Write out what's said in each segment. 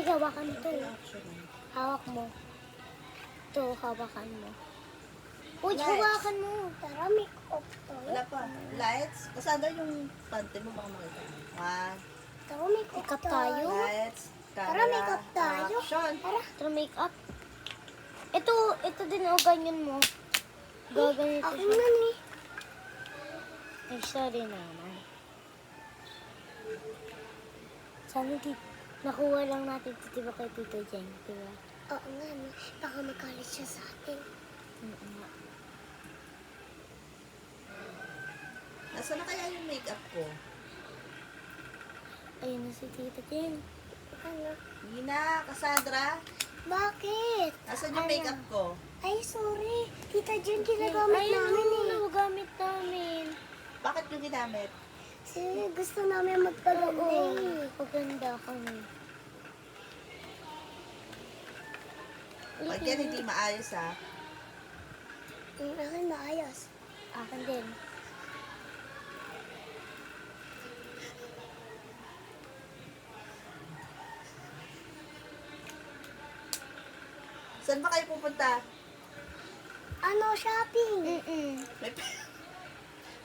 Ay, hawakan mo to. Hawak mo. Ito, hawakan mo. Uy, Lights. hawakan mo. Tara, make up tayo. Wala pa. Lights. Kasama yung pante mo baka makita. One. Tara, make up tayo. Lights. Tara, make up tayo. Action. Tara, make up. Ito din, oh, ganyan mo. Gaganito Akin siya. na eh. Ay, sorry naman. Sana nakuha lang natin ito, diba, kay Tito Jen, diba? Oo nga, no? Baka magalit siya sa atin. Oo. Nasaan na kaya yung makeup ko? Ayun na si Tito Jen. Ano? Nina, Cassandra, Bakit? nasaan yung Ano? makeup ko? Ay, sorry. Tita Jen, ginagamit namin eh. Gamit namin. Bakit yung ginamit? Kasi gusto namin magpaganda Oo, eh. paganda kami. Pag yan hindi maayos ha. Yung akin maayos. Akin din. Saan ba kayo pupunta? Ano, shopping? May,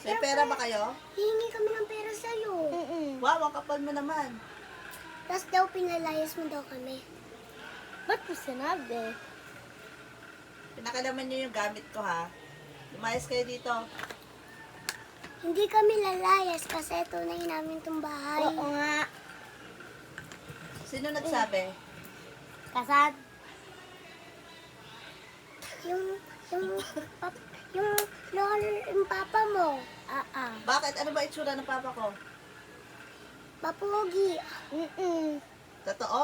may pera ba kayo? Hihingi kami ng pera sa'yo. Wow, ang kapal mo naman. Tapos daw pinalayas mo daw kami. Ba't mo sinabi? Pinakalaman niyo yung gamit ko ha. Lumayas kayo dito. Hindi kami lalayas kasi tunay namin itong bahay. Oo nga. Sino nagsabi? Kasad. Yung papa mo. Bakit? Ano ba itsura ng papa ko? Papogi. Totoo?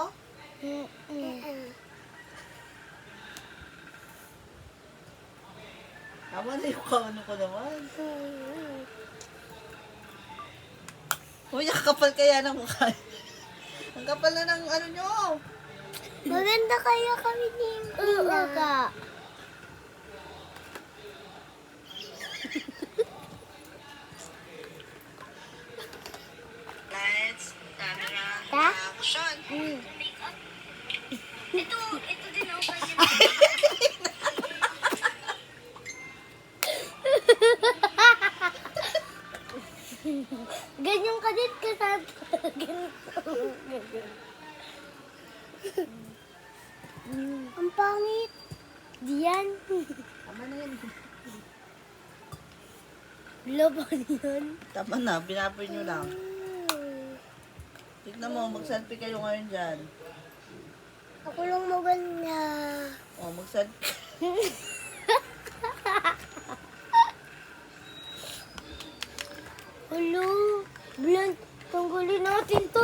Tama na yung kaano ko naman. Uy, ang kapal kaya ng mukha. Ang kapal na ng ano nyo. Maganda kaya kami ni Oo ka. Lights, camera, Ta? action. Ito din ako kasi. Ganyan ka din, kasad. Ganito. Ang pangit. Diyan. Tama na yun. Laban yan. Tama na, binaboy nyo lang. Tignan mo, mag-selfie kayo ngayon dyan. Ako lang maganda. O, mag-selfie. Hello. Blan, tanggalin natin to.